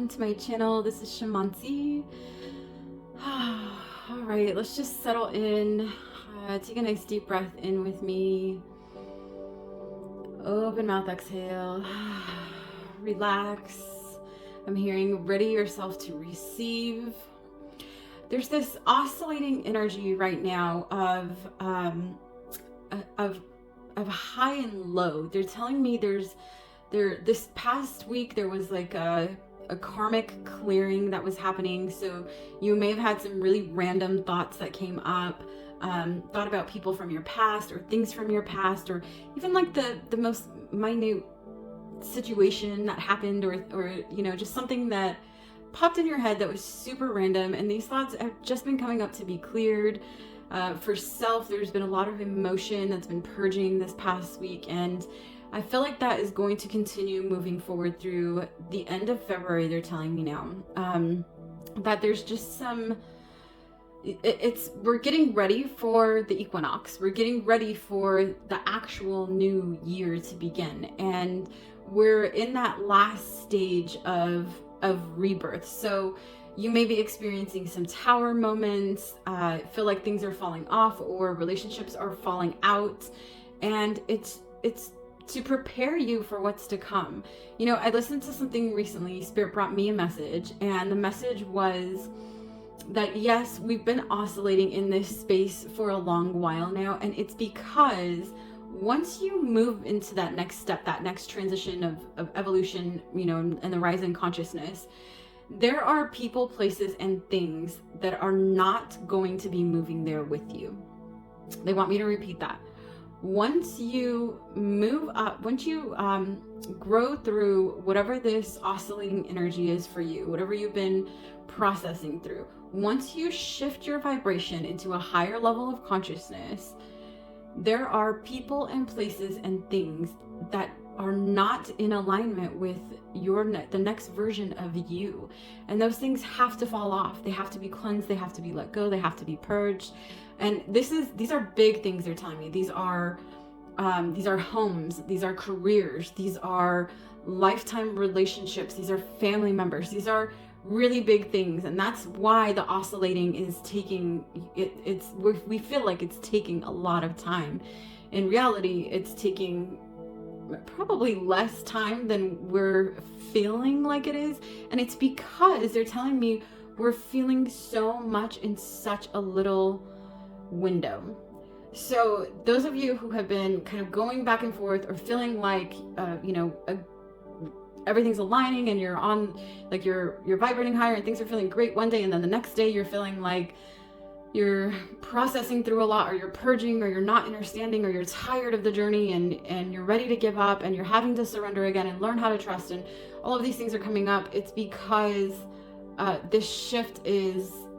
welcome to my channel. This is Shamansi. All right, let's just settle in. Take a nice deep breath in with me. Open mouth, exhale. Relax. I'm hearing ready yourself to receive. There's this oscillating energy right now of high and low. They're telling me this past week there was like a karmic clearing that was happening. So you may have had some really random thoughts that came up, thought about people from your past or things from your past, or even like the most minute situation that happened, or you know, just something that popped in your head that was super random. And these thoughts have just been coming up to be cleared. For self, there's been a lot of emotion that's been purging this past week, and I feel like that is going to continue moving forward through the end of February. They're telling me now that there's just some, we're getting ready for the equinox. We're getting ready for the actual new year to begin. And we're in that last stage of rebirth. So you may be experiencing some tower moments, feel like things are falling off or relationships are falling out. And it's to prepare you for what's to come. You know, I listened to something recently, Spirit brought me a message, and the message was that yes, we've been oscillating in this space for a long while now, and it's because once you move into that next step, that next transition of evolution, you know, and the rise in consciousness, there are people, places, and things that are not going to be moving there with you. They want me to repeat that. Once you move up, once you grow through whatever this oscillating energy is for you, whatever you've been processing through, once you shift your vibration into a higher level of consciousness, there are people and places and things that are not in alignment with the next version of you. And those things have to fall off. They have to be cleansed. They have to be let go. They have to be purged. And these are big things they're telling me. These are homes. These are careers. These are lifetime relationships. These are family members. These are really big things. And that's why the oscillating is taking, we feel like it's taking a lot of time. In reality, it's taking probably less time than we're feeling like it is. And it's because they're telling me we're feeling so much in such a little window. So those of you who have been kind of going back and forth or feeling like you know, everything's aligning and you're on, like you're vibrating higher and things are feeling great one day, and then the next day you're feeling like you're processing through a lot, or you're purging, or you're not understanding, or you're tired of the journey and you're ready to give up and you're having to surrender again and learn how to trust, and all of these things are coming up. It's because this shift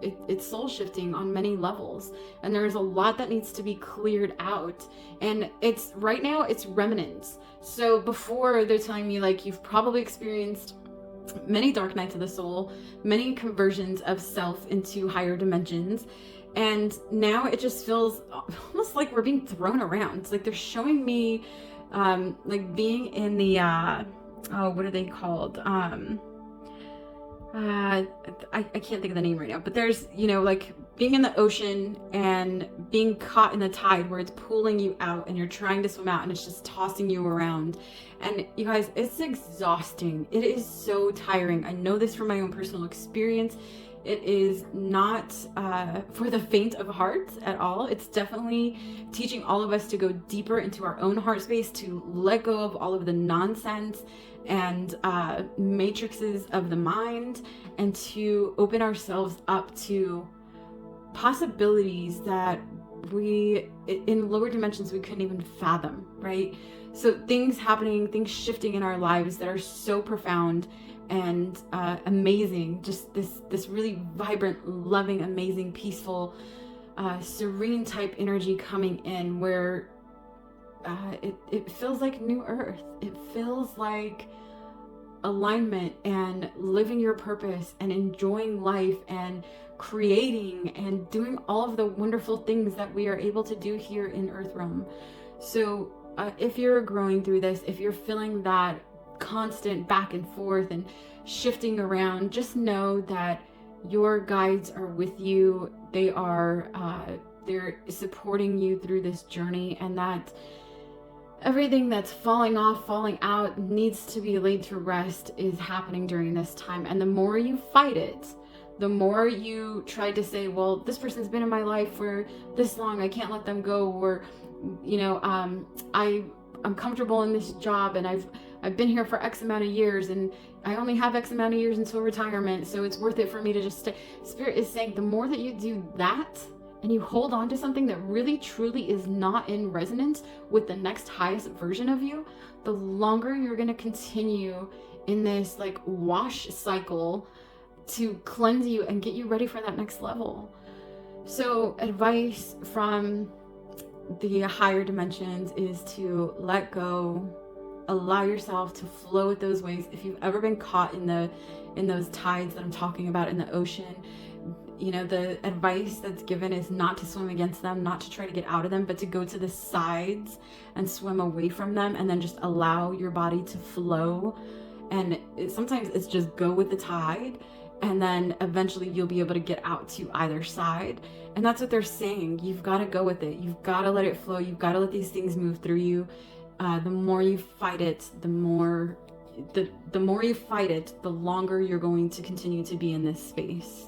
it's soul shifting on many levels, and there's a lot that needs to be cleared out. And it's right now it's remnants. So before, they're telling me like you've probably experienced many dark nights of the soul, many conversions of self into higher dimensions, and now it just feels almost like we're being thrown around. It's like they're showing me like being in the what are they called, I can't think of the name right now, but there's, you know, like being in the ocean and being caught in the tide where it's pulling you out and you're trying to swim out and it's just tossing you around. And you guys, it's exhausting. It is so tiring. I know this from my own personal experience. It is not for the faint of heart at all. It's definitely teaching all of us to go deeper into our own heart space, to let go of all of the nonsense and matrices of the mind, and to open ourselves up to possibilities that we, in lower dimensions, we couldn't even fathom, right? So things happening, things shifting in our lives that are so profound and amazing. Just this really vibrant, loving, amazing, peaceful, serene type energy coming in, where it feels like new earth. It feels like alignment and living your purpose and enjoying life and creating and doing all of the wonderful things that we are able to do here in Earth Realm. So if you're growing through this, if you're feeling that constant back and forth and shifting around, just know that your guides are with you. They are they're supporting you through this journey, and that everything that's falling off, falling out, needs to be laid to rest is happening during this time. And the more you fight it, the more you try to say, well, this person's been in my life for this long, I can't let them go, or I'm comfortable in this job, and I've been here for X amount of years, and I only have X amount of years until retirement, so it's worth it for me to just stay. Spirit is saying the more that you do that, and you hold on to something that really truly is not in resonance with the next highest version of you, the longer you're going to continue in this like wash cycle to cleanse you and get you ready for that next level. So advice from the higher dimensions is to let go, allow yourself to flow with those waves. If you've ever been caught in those tides that I'm talking about in the ocean, you know, the advice that's given is not to swim against them, not to try to get out of them, but to go to the sides and swim away from them, and then just allow your body to flow. And sometimes it's just go with the tide, and then eventually you'll be able to get out to either side. And that's what they're saying. You've got to go with it. You've got to let it flow. You've got to let these things move through you. The more you fight it, the more you fight it, the longer you're going to continue to be in this space.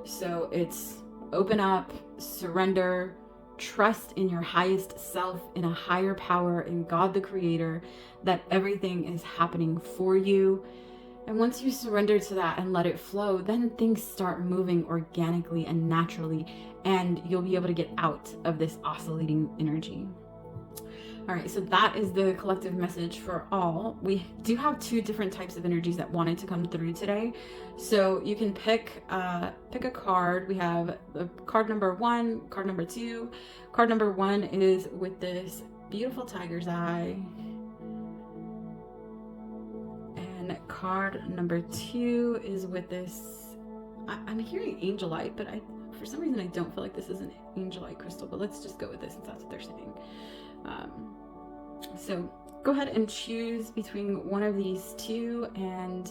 So it's open up, surrender, trust in your highest self, in a higher power, in God the Creator, that everything is happening for you. And once you surrender to that and let it flow, then things start moving organically and naturally, and you'll be able to get out of this oscillating energy. All right, so that is the collective message for all. We do have two different types of energies that wanted to come through today. So you can pick a card. We have card number 1, card number 2. Card number 1 is with this beautiful tiger's eye. And card number 2 is with this, I'm hearing Angelite, but for some reason I don't feel like this is an Angelite crystal, but let's just go with this since that's what they're saying. So go ahead and choose between one of these two, and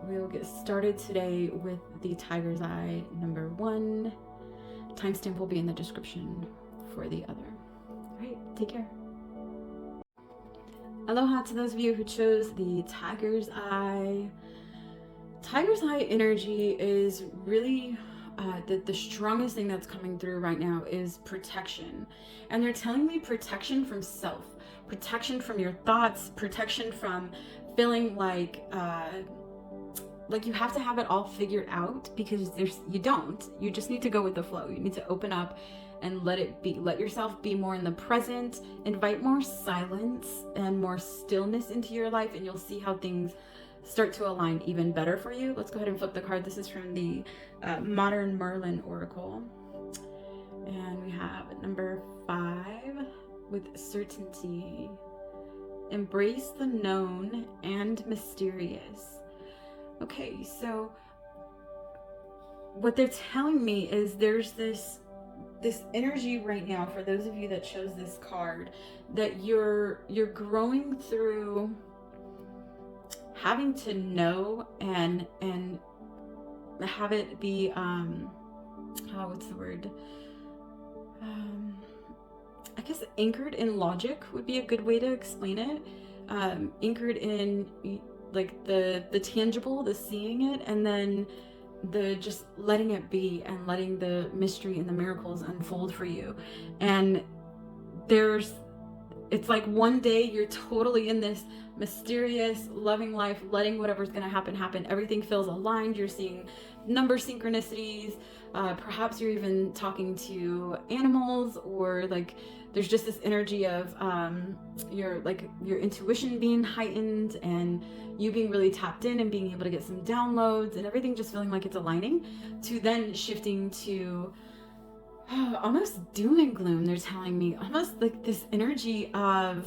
we'll get started today with the tiger's eye number 1. Timestamp will be in the description for the other. All right, take care. Aloha to those of you who chose the tiger's eye. Tiger's eye energy is really the strongest thing that's coming through right now is protection. And they're telling me protection from self, protection from your thoughts, protection from feeling like you have to have it all figured out, because you don't. You just need to go with the flow. You need to open up and let it be. Let yourself be more in the present. Invite more silence and more stillness into your life, and you'll see how things start to align even better for you. Let's go ahead and flip the card. This is from the Modern Merlin Oracle. And we have number 5 with certainty. Embrace the known and mysterious. Okay, so what they're telling me is there's this energy right now for those of you that chose this card, that you're growing through having to know and have it be what's the word, I guess anchored in logic would be a good way to explain it. Anchored in like the tangible, the seeing it, and then the just letting it be and letting the mystery and the miracles unfold for you. And it's like one day you're totally in this mysterious, loving life, letting whatever's going to happen. Everything feels aligned. You're seeing number synchronicities. Perhaps you're even talking to animals, or like there's just this energy of your intuition being heightened and you being really tapped in and being able to get some downloads, and everything just feeling like it's aligning, to then shifting to almost doom and gloom. They're telling me almost like this energy of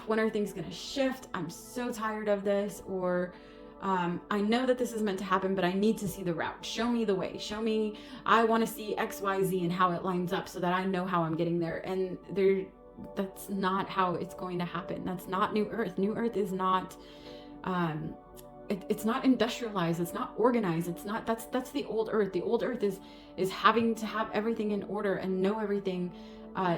when are things gonna shift? I'm so tired of this, or I know that this is meant to happen, but I need to see the route. Show me the way. Show me. I want to see X, Y, Z and how it lines up so that I know how I'm getting there. And that's not how it's going to happen. That's not New Earth. New Earth is not it's not industrialized, it's not organized, it's not, that's the old Earth. The old Earth is having to have everything in order and know everything.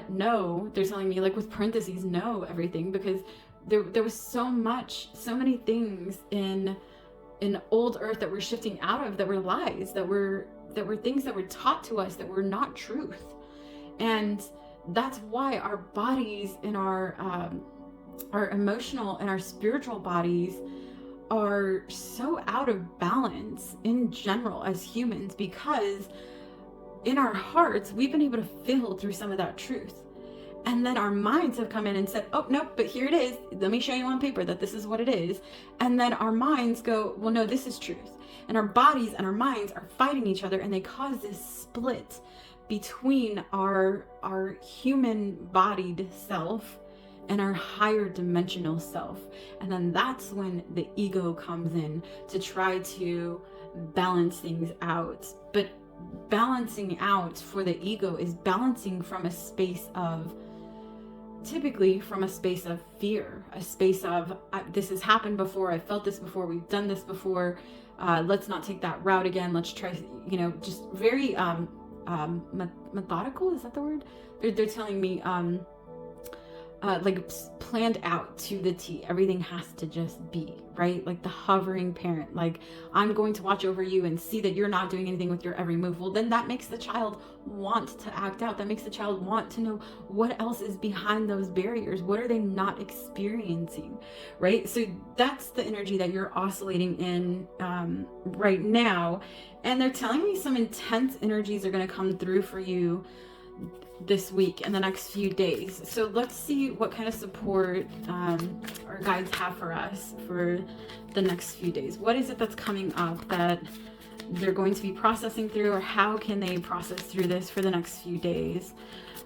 No, they're telling me, like with parentheses, know everything, because there was so many things in old Earth that we're shifting out of, that were lies, that were things that were taught to us that were not truth. And that's why our bodies and our emotional and our spiritual bodies are so out of balance in general as humans, because in our hearts we've been able to feel through some of that truth, and then our minds have come in and said, oh no, but here it is, let me show you on paper that this is what it is. And then our minds go, well no, this is truth. And our bodies and our minds are fighting each other, and they cause this split between our human bodied self and our higher dimensional self. And then that's when the ego comes in to try to balance things out. But balancing out for the ego is balancing from a space of, typically from a space of fear, a space of, this has happened before, I've felt this before, we've done this before, let's not take that route again, let's try, just very methodical, is that the word? They're telling me, like planned out to the T. Everything has to just be, right? Like the hovering parent, like I'm going to watch over you and see that you're not doing anything with your every move. Well, then that makes the child want to act out. That makes the child want to know what else is behind those barriers. What are they not experiencing, right? So that's the energy that you're oscillating in right now. And they're telling me some intense energies are going to come through for you this week and the next few days. So let's see what kind of support our guides have for us for the next few days. What is it that's coming up that they're going to be processing through, or how can they process through this for the next few days?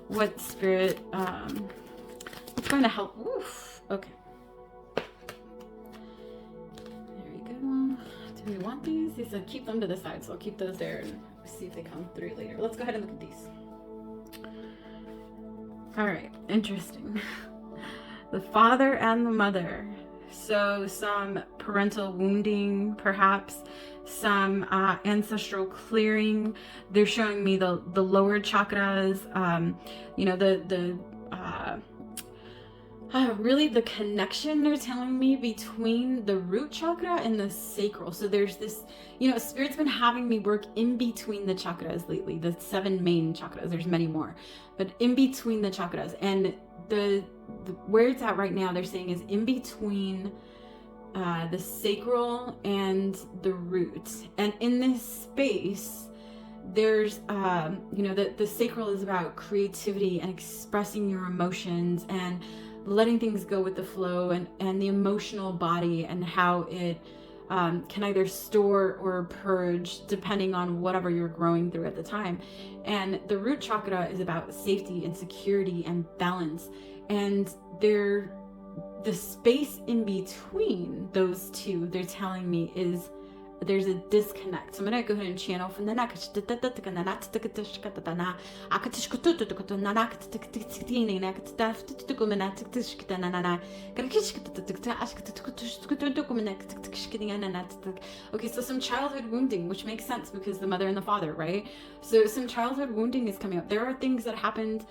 What spirit, what's going to help? Oof, okay. There we go. Do we want these? He said keep them to the side, so I'll keep those there and see if they come through later. Let's go ahead and look at these. All right, interesting. The father and the mother. So some parental wounding, perhaps some ancestral clearing. They're showing me the lower chakras, really the connection, they're telling me, between the root chakra and the sacral. So there's this, Spirit's been having me work in between the chakras lately, the 7 main chakras. There's many more, but in between the chakras. And the where it's at right now, they're saying, is in between the sacral and the root. And in this space, there's the sacral is about creativity and expressing your emotions and letting things go with the flow, and the emotional body and how it can either store or purge depending on whatever you're growing through at the time. And the root chakra is about safety and security and balance. And the space in between those two, they're telling me, is there's a disconnect. So I'm going to go ahead and channel from the Okay, so some childhood wounding, which makes sense because the mother and the father, right? So some childhood wounding is coming up. There are things that happened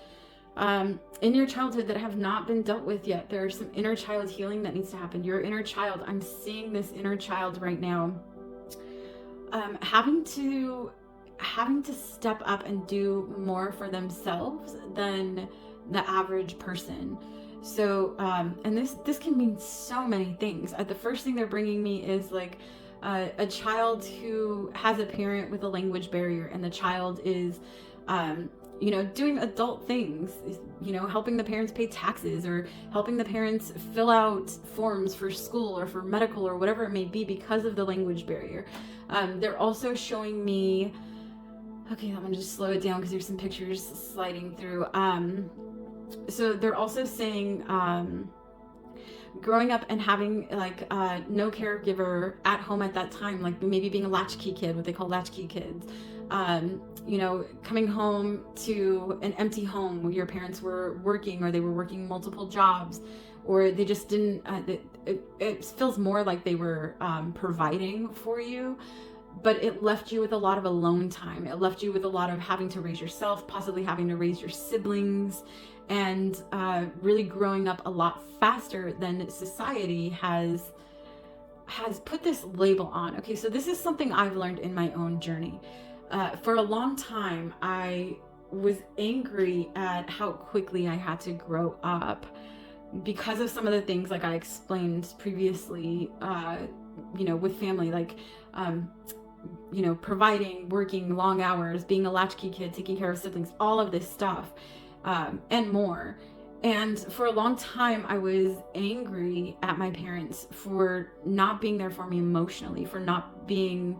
in your childhood that have not been dealt with yet. There are some inner child healing that needs to happen. Your inner child, I'm seeing this inner child right now, having to step up and do more for themselves than the average person. So, and this can mean so many things. The first thing they're bringing me is like a child who has a parent with a language barrier, and the child is, doing adult things, helping the parents pay taxes, or helping the parents fill out forms for school or for medical or whatever it may be because of the language barrier. They're also showing me, okay, I'm gonna just slow it down because there's some pictures sliding through. So they're also saying, growing up and having like no caregiver at home at that time, like maybe being a latchkey kid, what they call latchkey kids, you know, coming home to an empty home where your parents were working, or they were working multiple jobs, or they just didn't, it feels more like they were providing for you, but it left you with a lot of alone time. It left you with a lot of having to raise yourself, possibly having to raise your siblings, and really growing up a lot faster than society has put this label on. Okay, so this is something I've learned in my own journey. For a long time, I was angry at how quickly I had to grow up because of some of the things like I explained previously, you know, with family, like, you know, providing, working long hours, being a latchkey kid, taking care of siblings, all of this stuff, and more. And for a long time, I was angry at my parents for not being there for me emotionally, for not being,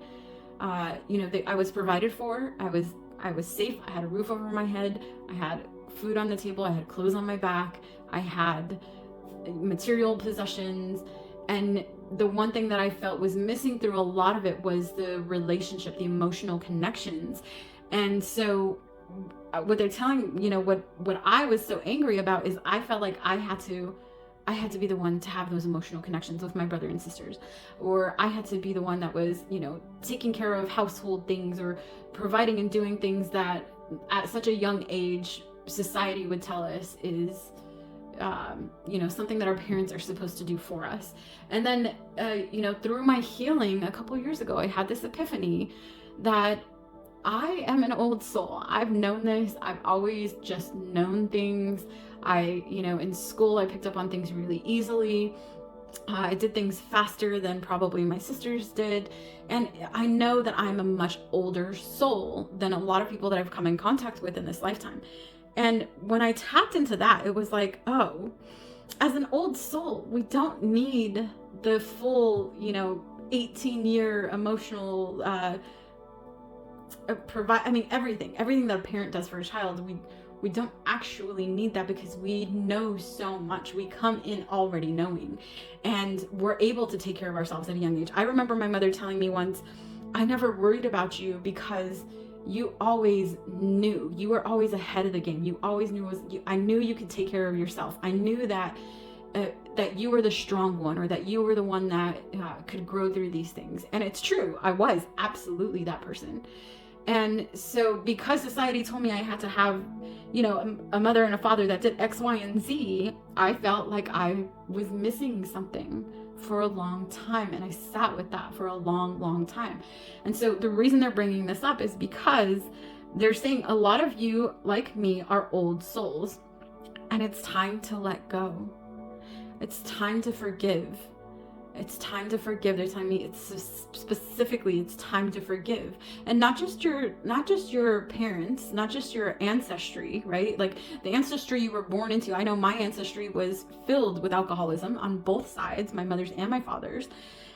you know, I was provided for, I was safe, I had a roof over my head, I had food on the table, I had clothes on my back, I had material possessions, and the one thing that I felt was missing through a lot of it was the relationship, the emotional connections. And so what they're telling, you know, what I was so angry about is I felt like I had to be the one to have those emotional connections with my brother and sisters, or I had to be the one that was, you know, taking care of household things or providing and doing things that at such a young age society would tell us is, you know, something that our parents are supposed to do for us. And then, you know, through my healing a couple years ago, I had this epiphany that I am an old soul. I've known this. I've always just known things. You know, in school, I picked up on things really easily. I did things faster than probably my sisters did. And I know that I'm a much older soul than a lot of people that I've come in contact with in this lifetime. And when I tapped into that, it was like, oh, as an old soul, we don't need the full, you know, 18-year emotional, everything that a parent does for a child, we don't actually need that, because we know so much. We come in already knowing, and we're able to take care of ourselves at a young age. I remember my mother telling me once, I never worried about you because you always knew. You were always ahead of the game. You always knew I knew you could take care of yourself. I knew that that you were the strong one, or that you were the one that could grow through these things. And it's true. I was absolutely that person. And so because society told me I had to have, you know, a mother and a father that did X, Y, and Z, I felt like I was missing something for a long time. And I sat with that for a long, long time. And so the reason they're bringing this up is because they're saying a lot of you, like me, are old souls, and it's time to let go. It's time to forgive. It's time to forgive. They're telling me it's time to forgive. And not just your parents, not just your ancestry, right? Like the ancestry you were born into. I know my ancestry was filled with alcoholism on both sides, my mother's and my father's.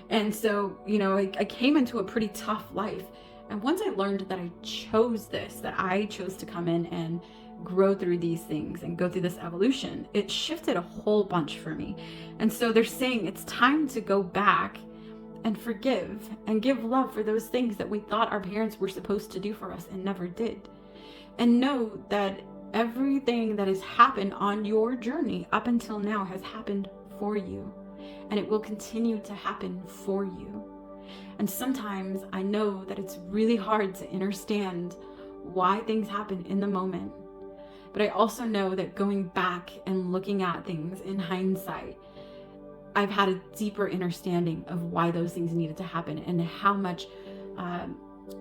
And so, you know, I came into a pretty tough life. And once I learned that I chose this, that I chose to come in and grow through these things and go through this evolution, it shifted a whole bunch for me. And so they're saying it's time to go back and forgive and give love for those things that we thought our parents were supposed to do for us and never did. And know that everything that has happened on your journey up until now has happened for you, and it will continue to happen for you. And sometimes I know that it's really hard to understand why things happen in the moment. But I also know that going back and looking at things in hindsight, I've had a deeper understanding of why those things needed to happen, and how much,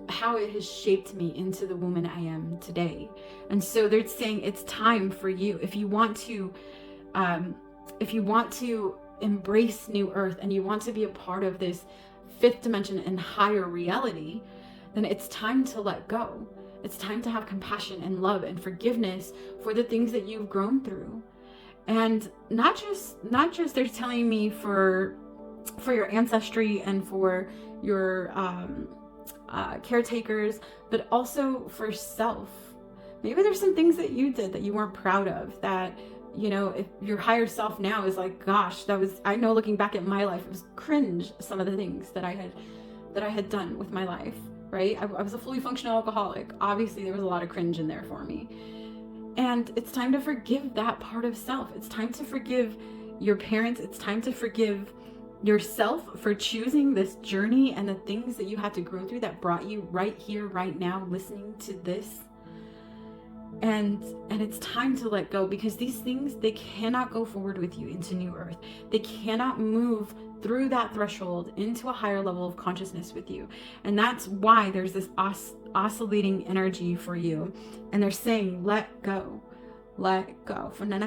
how it has shaped me into the woman I am today. And so they're saying it's time for you. If you want to embrace New Earth, and you want to be a part of this fifth dimension and higher reality, then it's time to let go. It's time to have compassion and love and forgiveness for the things that you've grown through. And not just they're telling me for your ancestry and for your caretakers, but also for self. Maybe there's some things that you did that you weren't proud of, that you know, if your higher self now is like, gosh, I know looking back at my life, it was cringe, some of the things that I had done with my life, right? I was a fully functional alcoholic. Obviously there was a lot of cringe in there for me. And it's time to forgive that part of self. It's time to forgive your parents. It's time to forgive yourself for choosing this journey and the things that you had to grow through that brought you right here, right now, listening to this. And it's time to let go, because these things, they cannot go forward with you into new earth. They cannot move through that threshold into a higher level of consciousness with you. And that's why there's this oscillating energy for you. And they're saying, let go. Let go. There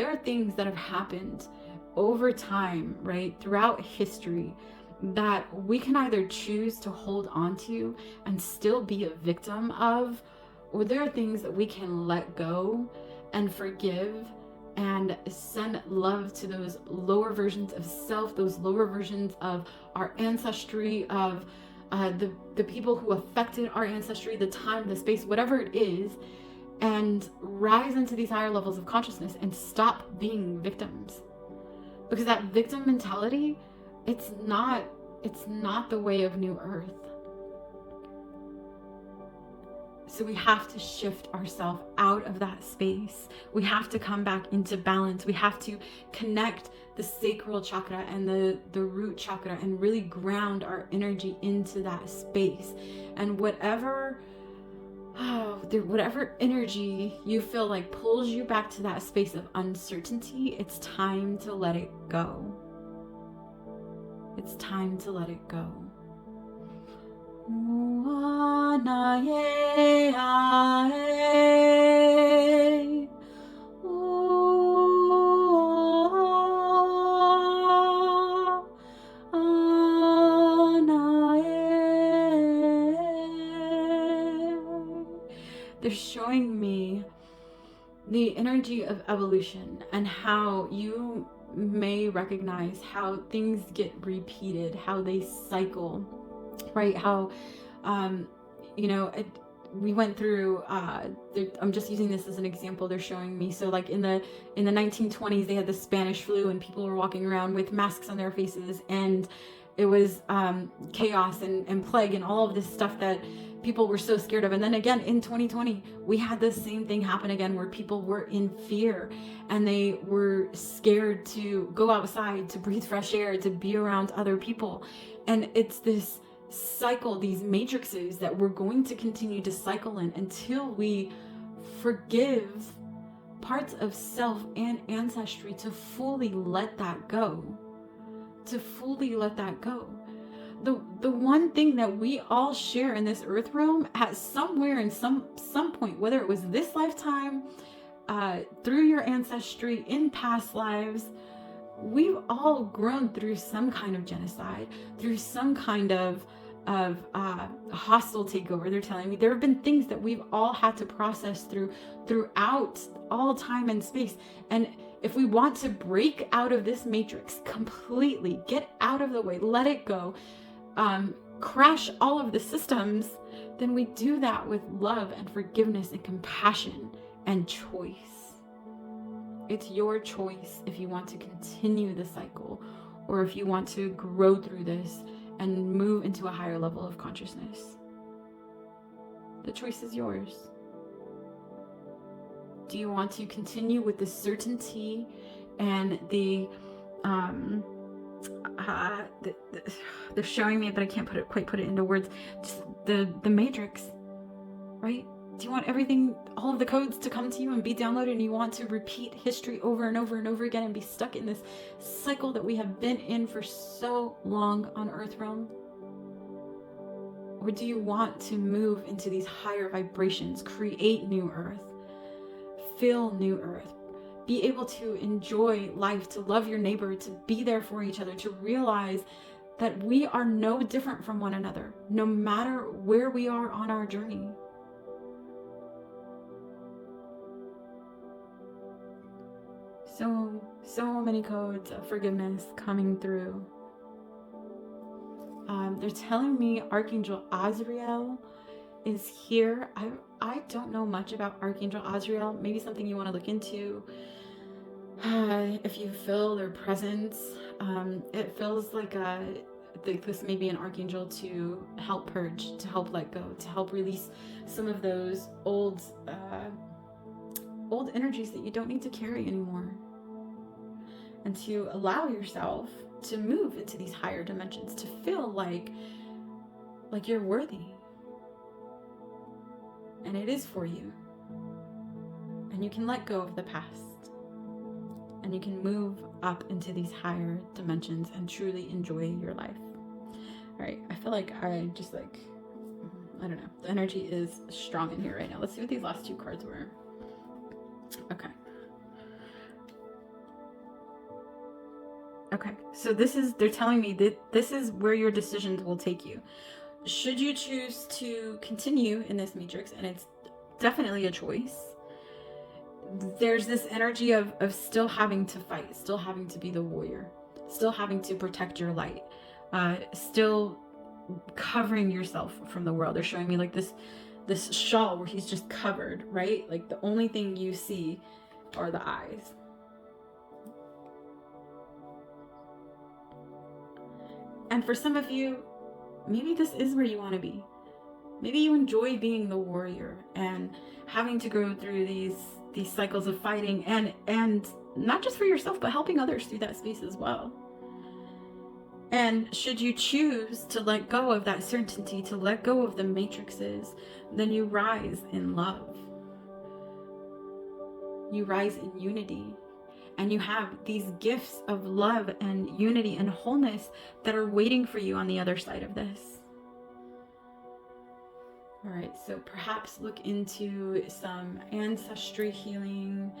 are things that have happened over time, right, throughout history, that we can either choose to hold on to and still be a victim of, or there are things that we can let go and forgive and send love to those lower versions of self, those lower versions of our ancestry, of the people who affected our ancestry, the time, the space, whatever it is, and rise into these higher levels of consciousness and stop being victims. Because that victim mentality, it's not the way of new earth. So we have to shift ourselves out of that space. We have to come back into balance. We have to connect the sacral chakra and the root chakra and really ground our energy into that space. And whatever energy you feel like pulls you back to that space of uncertainty, it's time to let it go. It's time to let it go. They're showing me the energy of evolution and how you may recognize how things get repeated, how they cycle, right? How, we went through, I'm just using this as an example, they're showing me. So like in the 1920s, they had the Spanish flu and people were walking around with masks on their faces, and it was chaos and plague and all of this stuff that people were so scared of. And then again in 2020, we had the same thing happen again, where people were in fear and they were scared to go outside, to breathe fresh air, to be around other people. And it's this cycle, these matrices that we're going to continue to cycle in until we forgive parts of self and ancestry, to fully let that go. To fully let that go. The one thing that we all share in this earth realm, at somewhere in some point, whether it was this lifetime, through your ancestry, in past lives, we've all grown through some kind of genocide, through some kind of hostile takeover. They're telling me there have been things that we've all had to process throughout all time and space. And if we want to break out of this matrix completely, get out of the way, let it go, crash all of the systems, then we do that with love and forgiveness and compassion and choice. It's your choice if you want to continue the cycle, or if you want to grow through this and move into a higher level of consciousness. The choice is yours. Do you want to continue with the certainty and they're showing me, but I can't quite put it into words, just the matrix, right? Do you want everything, all of the codes to come to you and be downloaded, and you want to repeat history over and over and over again and be stuck in this cycle that we have been in for so long on Earth realm? Or do you want to move into these higher vibrations, create new Earth, feel new Earth, be able to enjoy life, to love your neighbor, to be there for each other, to realize that we are no different from one another, no matter where we are on our journey? So many codes of forgiveness coming through. They're telling me Archangel Azrael is here. I don't know much about Archangel Azrael. Maybe something you want to look into. If you feel their presence, it feels like this may be an archangel to help purge, to help let go, to help release some of those old energies that you don't need to carry anymore, and to allow yourself to move into these higher dimensions, to feel like you're worthy, and it is for you, and you can let go of the past. And you can move up into these higher dimensions and truly enjoy your life. All right, I feel like I don't know. The energy is strong in here right now. Let's see what these last two cards were. Okay. Okay, so they're telling me that this is where your decisions will take you. Should you choose to continue in this matrix, and it's definitely a choice, there's this energy of still having to fight, still having to be the warrior, still having to protect your light, still covering yourself from the world. They're showing me like this shawl where he's just covered, right? Like the only thing you see are the eyes. And for some of you, maybe this is where you want to be. Maybe you enjoy being the warrior and having to go through these cycles of fighting, and not just for yourself, but helping others through that space as well. And should you choose to let go of that certainty, to let go of the matrices, then you rise in love. You rise in unity. And you have these gifts of love and unity and wholeness that are waiting for you on the other side of this. All right, so perhaps look into some ancestry healing,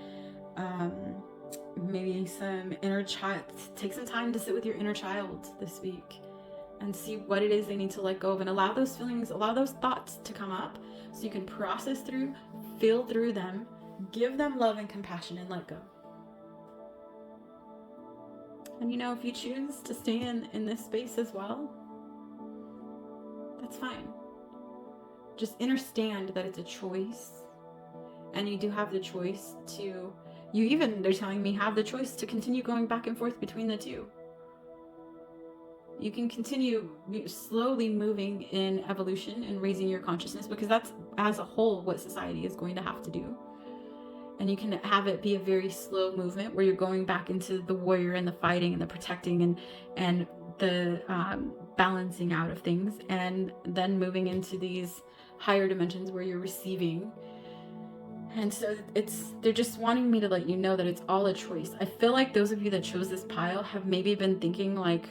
maybe some inner child. Take some time to sit with your inner child this week and see what it is they need to let go of, and allow those feelings, allow those thoughts to come up so you can process through, feel through them, give them love and compassion, and let go. And you know, if you choose to stay in this space as well, that's fine. Just understand that it's a choice, and you do have the choice to, they're telling me, have the choice to continue going back and forth between the two. You can continue slowly moving in evolution and raising your consciousness, because that's, as a whole, what society is going to have to do. And you can have it be a very slow movement where you're going back into the warrior and the fighting and the protecting and the balancing out of things, and then moving into these higher dimensions where you're receiving. And so they're just wanting me to let you know that it's all a choice. I feel like those of you that chose this pile have maybe been thinking like,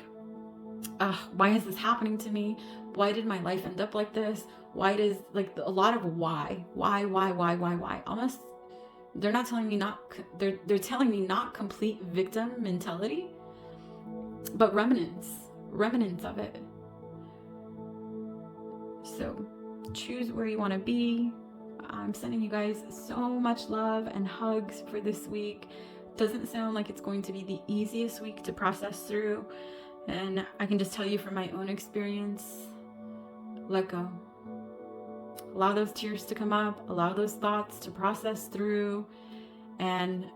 why is this happening to me? Why did my life end up like this? Why does, like, a lot of why? Almost, they're telling me not complete victim mentality, but remnants of it. So choose where you want to be. I'm sending you guys so much love and hugs for this week. Doesn't sound like it's going to be the easiest week to process through, and I can just tell you from my own experience, let go. Allow those tears to come up, allow those thoughts to process through, and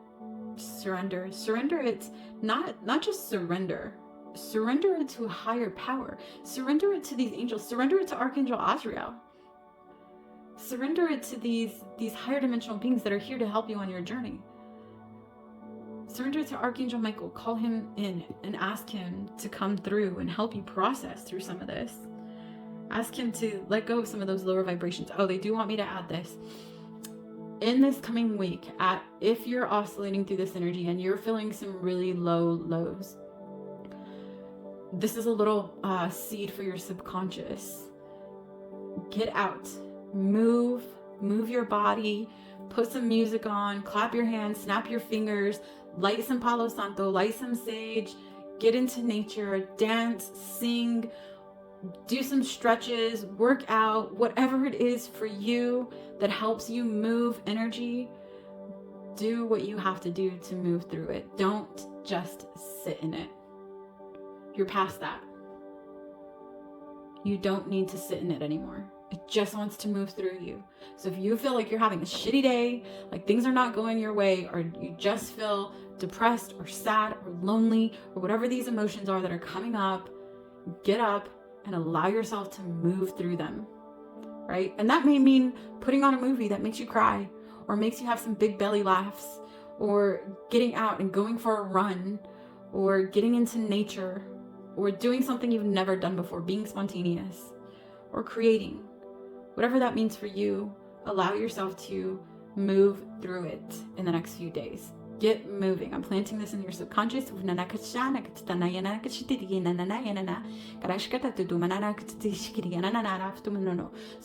surrender. Surrender it, not just surrender it to a higher power. Surrender it to these angels. Surrender it to Archangel Azrael. Surrender it to these higher dimensional beings that are here to help you on your journey. Surrender it to Archangel Michael. Call him in and ask him to come through and help you process through some of this. Ask him to let go of some of those lower vibrations. Oh, they do want me to add this. In this coming week, if you're oscillating through this energy and you're feeling some really low lows, this is a little seed for your subconscious. Get out. Move your body, put some music on, clap your hands, snap your fingers, light some Palo Santo, light some sage, get into nature, dance, sing, do some stretches, work out, whatever it is for you that helps you move energy. do what you have to do to move through it. Don't just sit in it. You're past that. You don't need to sit in it anymore. It just wants to move through you. So if you feel like you're having a shitty day, like things are not going your way, or you just feel depressed or sad or lonely or whatever these emotions are that are coming up, get up and allow yourself to move through them, right? And that may mean putting on a movie that makes you cry or makes you have some big belly laughs, or getting out and going for a run, or getting into nature, or doing something you've never done before, being spontaneous, or creating. Whatever that means for you, allow yourself to move through it in the next few days. Get moving. I'm planting this in your subconscious. So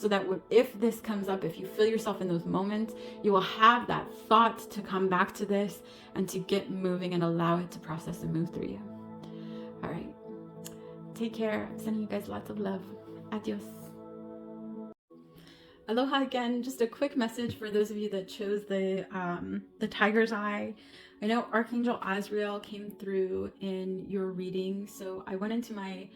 that if this comes up, if you feel yourself in those moments, you will have that thought to come back to this and to get moving and allow it to process and move through you. All right. Take care. I'm sending you guys lots of love. Adios. Aloha again. Just a quick message for those of you that chose the tiger's eye. I know Archangel Azrael came through in your reading, so I went into my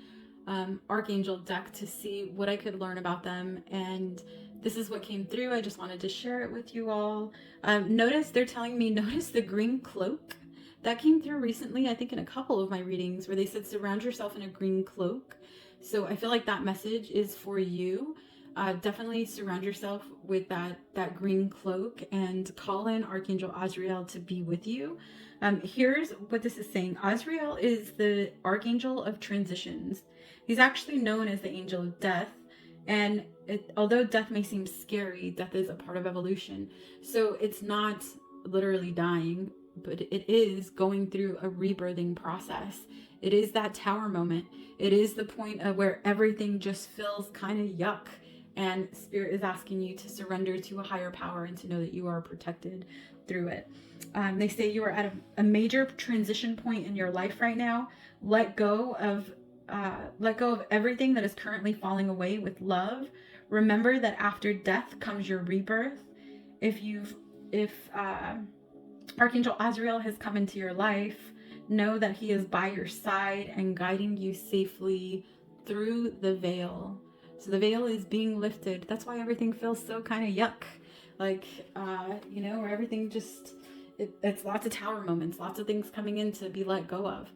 Archangel deck to see what I could learn about them, and this is what came through. I just wanted to share it with you all. Notice they're telling me, notice the green cloak. That came through recently, I think in a couple of my readings, where they said surround yourself in a green cloak. So I feel like that message is for you. Definitely surround yourself with that green cloak and call in Archangel Azrael to be with you. Here's what this is saying. Azrael is the Archangel of transitions. He's actually known as the Angel of Death. And although death may seem scary, death is a part of evolution. So it's not literally dying, but it is going through a rebirthing process. It is that tower moment. It is the point of where everything just feels kind of yuck. And Spirit is asking you to surrender to a higher power and to know that you are protected through it. They say you are at a major transition point in your life right now. Let go of everything that is currently falling away with love. Remember that after death comes your rebirth. If Archangel Azrael has come into your life, know that he is by your side and guiding you safely through the veil. So the veil is being lifted. That's why everything feels so kind of yuck. Like, where everything just, it's lots of tower moments, lots of things coming in to be let go of.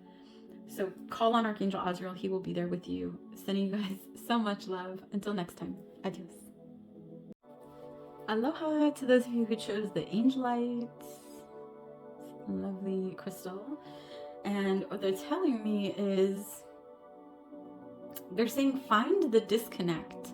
So call on Archangel Azrael. He will be there with you. Sending you guys so much love. Until next time. Adios. Aloha to those of you who chose the Angelite. Lovely crystal. And what they're telling me is, they're saying find the disconnect.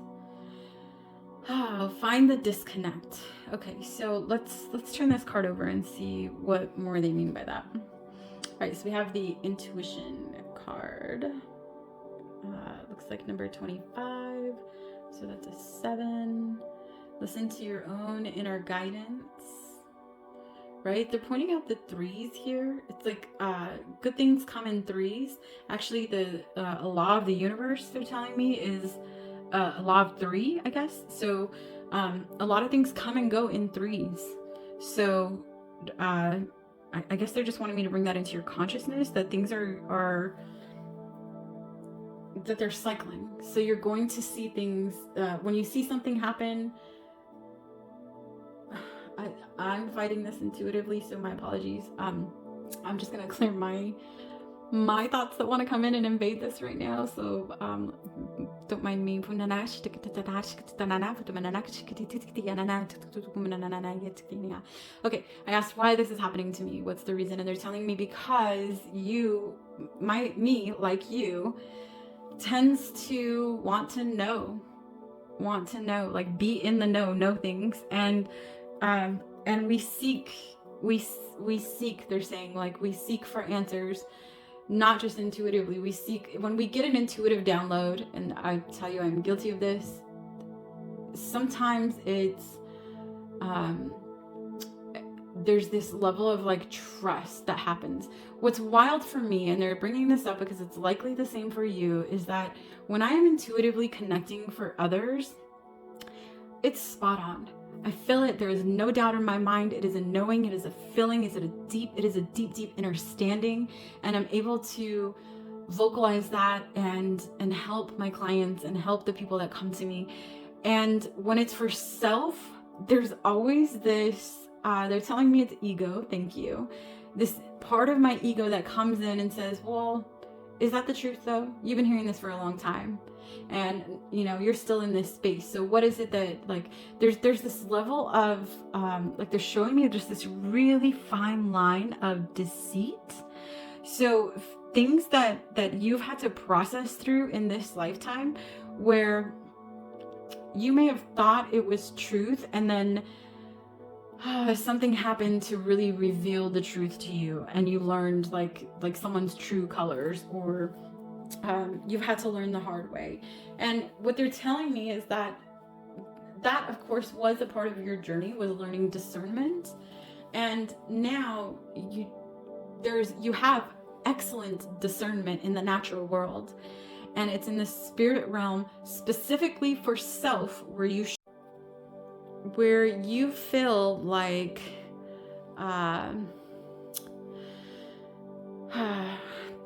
Find the disconnect. Okay, so let's turn this card over and see what more they mean by that. All right, so we have the intuition card. Looks like number 25. So that's a 7. Listen to your own inner guidance. Right? They're pointing out the 3s here. It's like good things come in 3s. Actually, the a law of the universe, they're telling me, is a law of 3, I guess. So a lot of things come and go in 3s. So I guess they're just wanting me to bring that into your consciousness, that things are that they're cycling. So you're going to see things, when you see something happen, I'm fighting this intuitively, so my apologies. I'm just gonna clear my thoughts that want to come in and invade this right now, so don't mind me. Okay, I asked why this is happening to me, what's the reason, and they're telling me because me like you tends to want to know, like be in the know things, and we seek, they're saying, like, we seek for answers, not just intuitively. We seek, when we get an intuitive download, and I tell you, I'm guilty of this, sometimes it's, there's this level of like trust that happens. What's wild for me, and they're bringing this up because it's likely the same for you, is that when I am intuitively connecting for others, it's spot on. I feel it. There is no doubt in my mind. It is a knowing. It is a feeling. It is a deep, deep understanding. And I'm able to vocalize that and help my clients and help the people that come to me. And when it's for self, there's always this, they're telling me it's ego. Thank you. This part of my ego that comes in and says, well, is that the truth though? You've been hearing this for a long time. And you're still in this space. So what is it that, like, there's this level of like, they're showing me just this really fine line of deceit. So things that you've had to process through in this lifetime, where you may have thought it was truth, and then something happened to really reveal the truth to you, and you learned like someone's true colors, or you've had to learn the hard way. And what they're telling me is that of course was a part of your journey, was learning discernment. And now you have excellent discernment in the natural world, and it's in the spirit realm specifically for self, where you feel like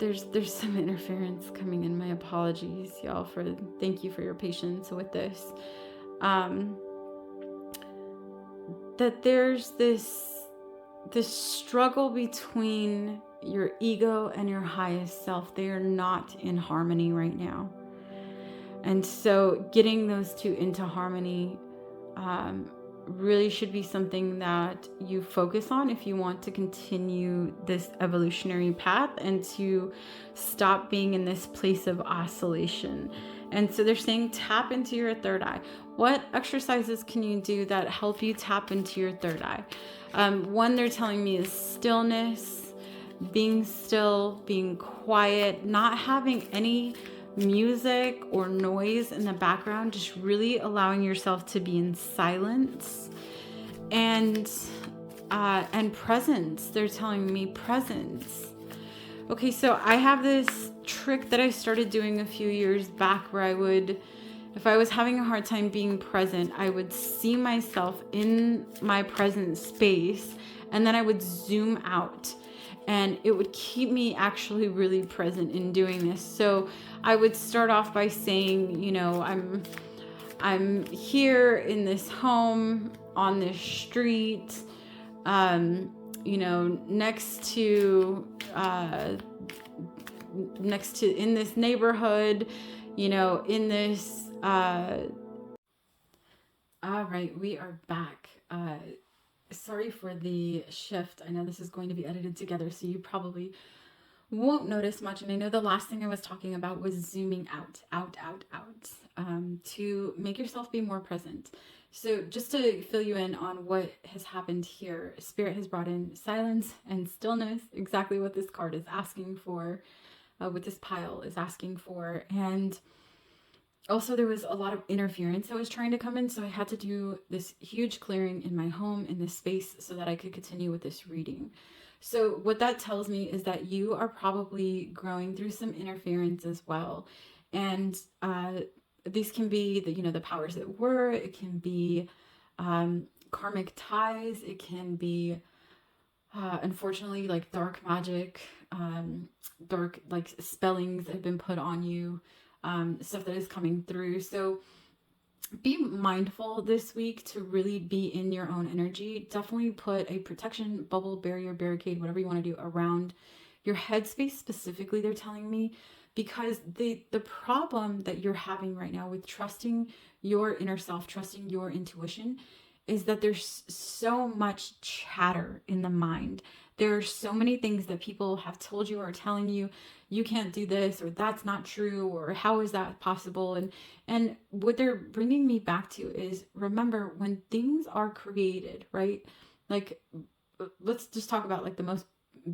there's some interference coming in. My apologies, y'all, thank you for your patience with this. That there's this struggle between your ego and your highest self. They are not in harmony right now. And so getting those two into harmony really should be something that you focus on if you want to continue this evolutionary path and to stop being in this place of oscillation. And so they're saying tap into your third eye. What exercises can you do that help you tap into your third eye? One they're telling me is stillness, being still, being quiet, not having any music or noise in the background, just really allowing yourself to be in silence, and presence. They're telling me presence. Okay, so I have this trick that I started doing a few years back, where I would, if I was having a hard time being present, I would see myself in my present space, and then I would zoom out. And it would keep me actually really present in doing this. So I would start off by saying, I'm here in this home, on this street, next to in this neighborhood, in this. All right, we are back. Sorry for the shift. I know this is going to be edited together, so you probably won't notice much. And I know the last thing I was talking about was zooming out, to make yourself be more present. So just to fill you in on what has happened here, Spirit has brought in silence and stillness, exactly what this card is asking for, what this pile is asking for. And also, there was a lot of interference that was trying to come in, so I had to do this huge clearing in my home, in this space, so that I could continue with this reading. So what that tells me is that you are probably growing through some interference as well. And these can be the powers that were, it can be karmic ties, it can be unfortunately like dark magic, dark like spellings that have been put on you. Stuff that is coming through. So be mindful this week to really be in your own energy. Definitely put a protection bubble, barrier, barricade, whatever you want to do around your headspace specifically, they're telling me, because the problem that you're having right now with trusting your inner self, trusting your intuition, is that there's so much chatter in the mind. There are so many things that people have told you or telling you, you can't do this, or that's not true, or how is that possible? And what they're bringing me back to is, remember, when things are created, right? Like, let's just talk about like the most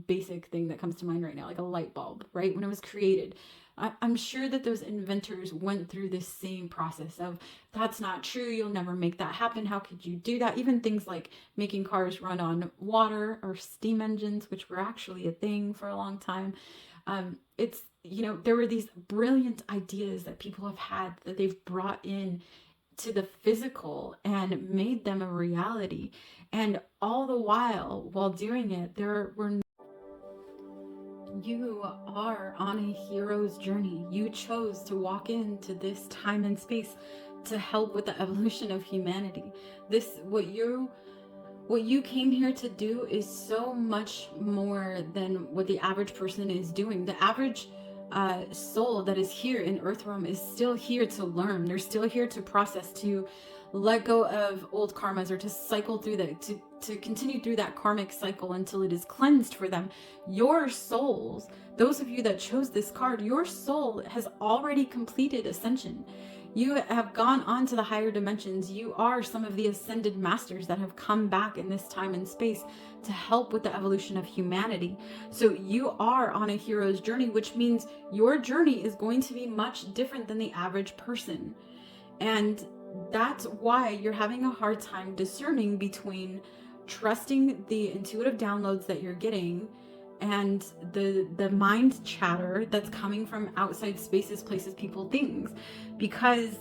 basic thing that comes to mind right now, like a light bulb, right? When it was created, I'm sure that those inventors went through this same process of, that's not true, you'll never make that happen, how could you do that? Even things like making cars run on water or steam engines, which were actually a thing for a long time. There were these brilliant ideas that people have had that they've brought in to the physical and made them a reality. And all the while doing it, you are on a hero's journey. You chose to walk into this time and space to help with the evolution of humanity. What you came here to do is so much more than what the average person is doing. The average soul that is here in Earthrealm is still here to learn. They're still here to process, to let go of old karmas, or to cycle through that, to continue through that karmic cycle until it is cleansed for them. Your souls, those of you that chose this card, your soul has already completed ascension. You have gone on to the higher dimensions. You are some of the ascended masters that have come back in this time and space to help with the evolution of humanity. So you are on a hero's journey, which means your journey is going to be much different than the average person. And that's why you're having a hard time discerning between trusting the intuitive downloads that you're getting and the mind chatter that's coming from outside spaces, places, people, things, because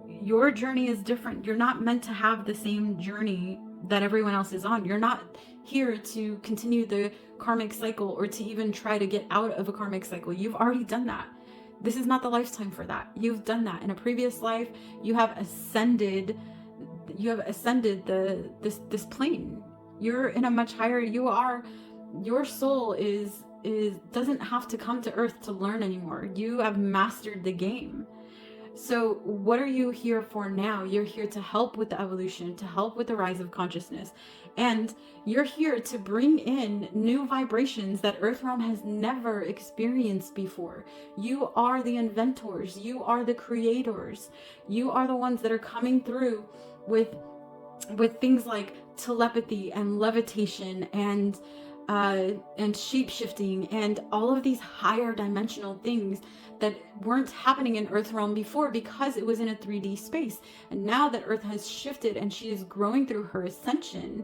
your journey is different. You're not meant to have the same journey that everyone else is on. You're not here to continue the karmic cycle or to even try to get out of a karmic cycle. You've already done that. This is not the lifetime for that. You've done that in a previous life. You have ascended this plane. You're in a much higher, your soul doesn't have to come to Earth to learn anymore. You have mastered the game. So what are you here for now? You're here to help with the evolution, to help with the rise of consciousness. And you're here to bring in new vibrations that Earthrealm has never experienced before. You are the inventors. You are the creators. You are the ones that are coming through with things like telepathy and levitation and shape-shifting and all of these higher dimensional things that weren't happening in Earthrealm before because it was in a 3D space. And now that Earth has shifted and she is growing through her ascension,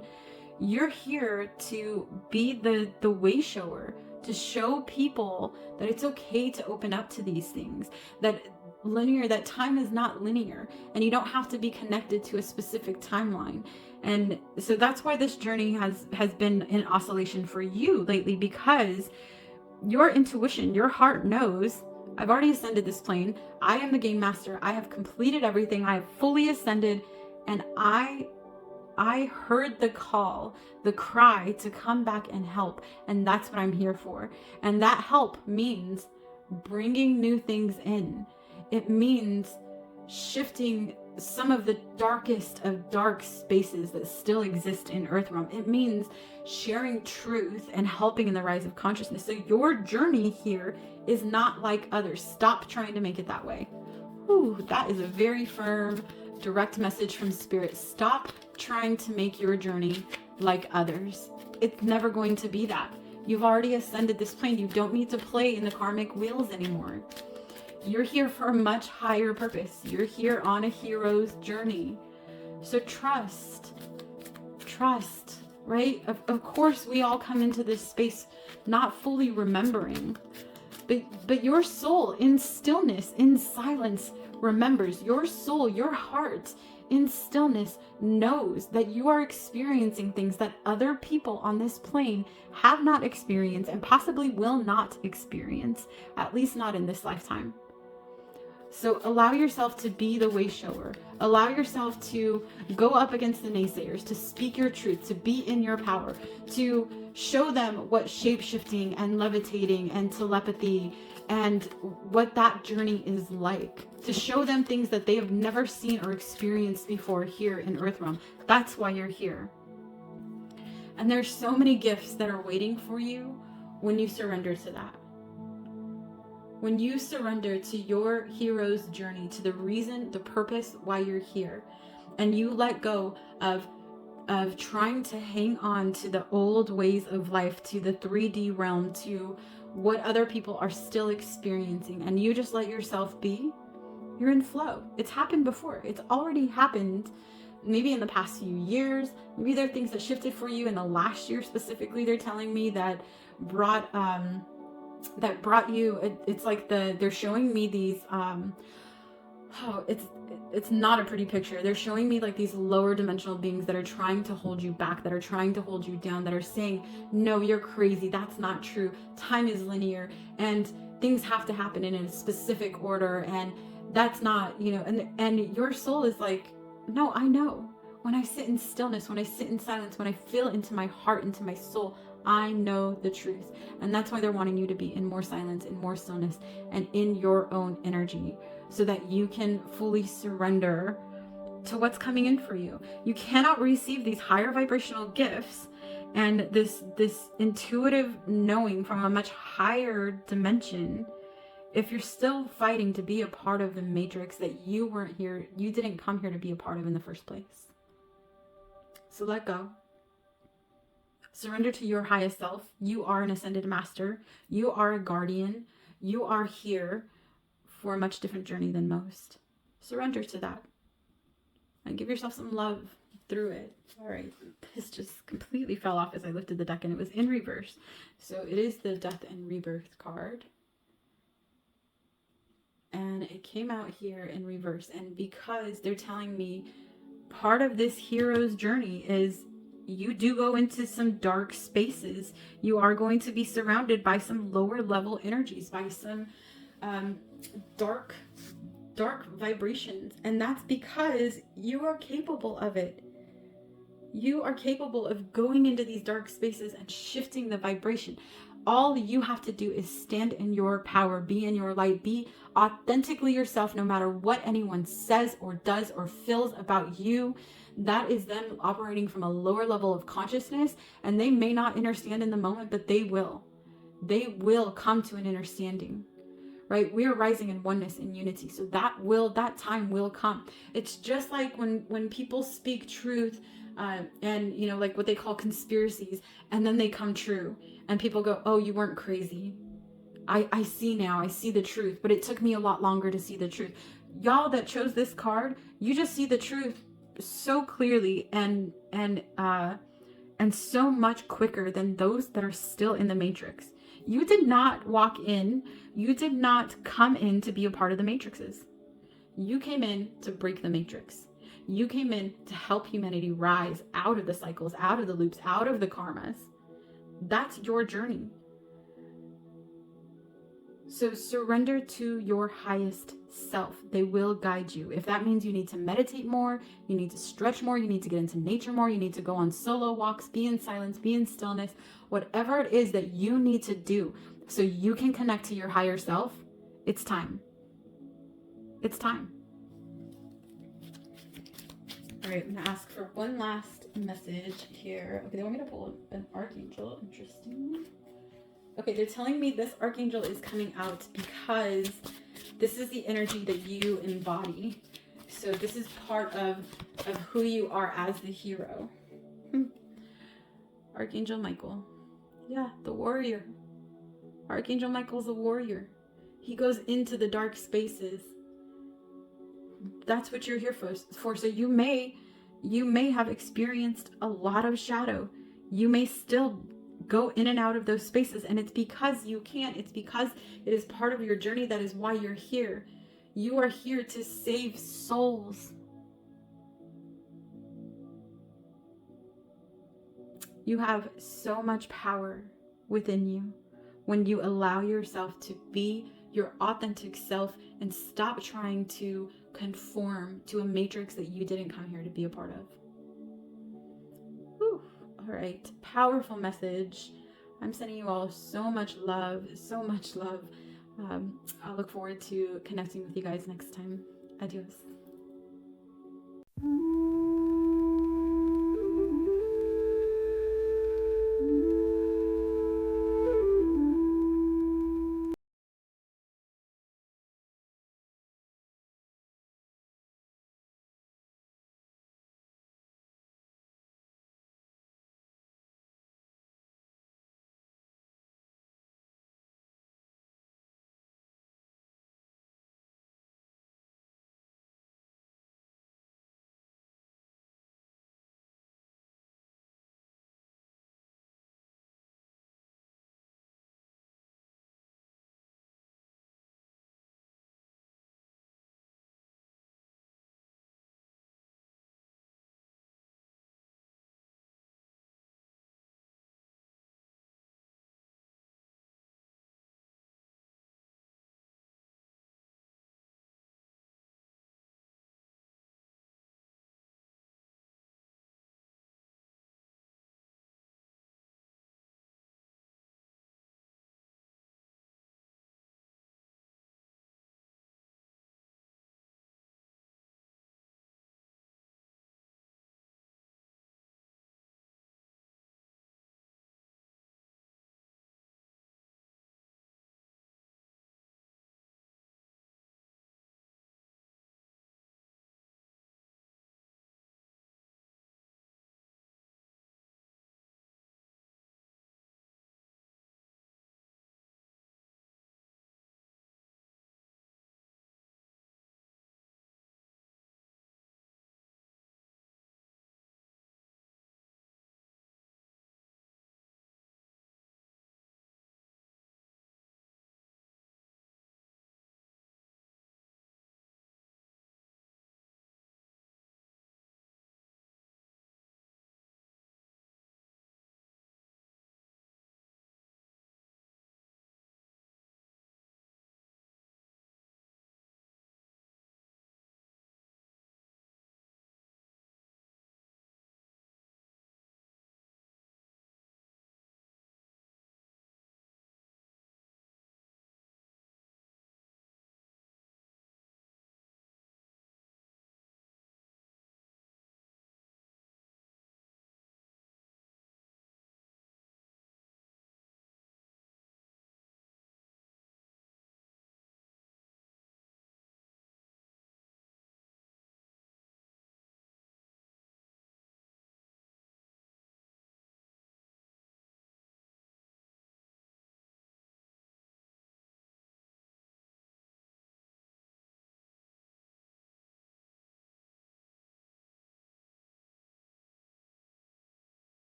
you're here to be the way shower, to show people that it's okay to open up to these things, that time is not linear, and you don't have to be connected to a specific timeline. And so that's why this journey has been in oscillation for you lately, because your intuition, your heart knows, I've already ascended this plane. I am the game master. I have completed everything. I have fully ascended, and I heard the call, the cry to come back and help. And that's what I'm here for. And that help means bringing new things in. It means shifting some of the darkest of dark spaces that still exist in Earthrealm. It means sharing truth and helping in the rise of consciousness. So your journey here is not like others. Stop trying to make it that way. Ooh, that is a very firm, direct message from Spirit. Stop trying to make your journey like others. It's never going to be that. You've already ascended this plane. You don't need to play in the karmic wheels anymore. You're here for a much higher purpose. You're here on a hero's journey. So trust, right? Of course, we all come into this space not fully remembering, but your soul in stillness, in silence, remembers. Your soul, your heart in stillness knows that you are experiencing things that other people on this plane have not experienced and possibly will not experience, at least not in this lifetime. So allow yourself to be the way shower. Allow yourself to go up against the naysayers, to speak your truth, to be in your power, to show them what shape-shifting and levitating and telepathy and what that journey is like. To show them things that they have never seen or experienced before here in Earthrealm. That's why you're here. And there's so many gifts that are waiting for you when you surrender to that. When you surrender to your hero's journey, to the reason, the purpose why you're here, and you let go of trying to hang on to the old ways of life, to the 3D realm, to what other people are still experiencing, and you just let yourself be, you're in flow. It's happened before. It's already happened maybe in the past few years. Maybe there are things that shifted for you in the last year specifically. They're telling me that brought you, it's like they're showing me these Oh, it's not a pretty picture. They're showing me like these lower dimensional beings that are trying to hold you back, that are trying to hold you down, that are saying, no, you're crazy. That's not true. Time is linear and things have to happen in a specific order. And that's not, and your soul is like, no, I know. When I sit in stillness, when I sit in silence, when I feel into my heart, into my soul, I know the truth. And that's why they're wanting you to be in more silence, in more stillness, and in your own energy, so that you can fully surrender to what's coming in for you. You cannot receive these higher vibrational gifts and this intuitive knowing from a much higher dimension if you're still fighting to be a part of the matrix that you didn't come here to be a part of in the first place. So let go. Surrender to your highest self. You are an ascended master. You are a guardian. You are here for a much different journey than most. Surrender to that. And give yourself some love through it. All right. This just completely fell off as I lifted the deck and it was in reverse. So it is the Death and Rebirth card. And it came out here in reverse. And because they're telling me part of this hero's journey is you do go into some dark spaces. You are going to be surrounded by some lower level energies, by some dark vibrations. And that's because you are capable of it. You are capable of going into these dark spaces and shifting the vibration. All you have to do is stand in your power, be in your light, be authentically yourself, no matter what anyone says or does or feels about you. That is them operating from a lower level of consciousness, and they may not understand in the moment, but they will. They will come to an understanding, right? We are rising in oneness and unity. So that time will come. It's just like when people speak truth, and like what they call conspiracies, and then they come true and people go, oh, you weren't crazy. I see now, I see the truth, but it took me a lot longer to see the truth. Y'all that chose this card, you just see the truth so clearly and so much quicker than those that are still in the matrix. You did not walk in, you did not come in to be a part of the matrices. You came in to break the matrix. You came in to help humanity rise out of the cycles, out of the loops, out of the karmas. That's your journey. So surrender to your highest self. They will guide you. If that means you need to meditate more, you need to stretch more, you need to get into nature more, you need to go on solo walks, be in silence, be in stillness, whatever it is that you need to do so you can connect to your higher self, it's time. It's time. All right, I'm going to ask for one last message here. Okay, they want me to pull an archangel. Interesting. Okay, they're telling me this archangel is coming out because this is the energy that you embody. So this is part of who you are as the hero. Archangel Michael. Yeah, the warrior. Archangel Michael's a warrior. He goes into the dark spaces. That's what you're here for. So you may have experienced a lot of shadow. You may still go in and out of those spaces, and it's because you can. It's because it is part of your journey. That is why you're here. You are here to save souls. You have so much power within you when you allow yourself to be your authentic self and stop trying to conform to a matrix that you didn't come here to be a part of. Whew. All right, powerful message. I'm sending you all so much love, so much love. I'll look forward to connecting with you guys next time. Adios.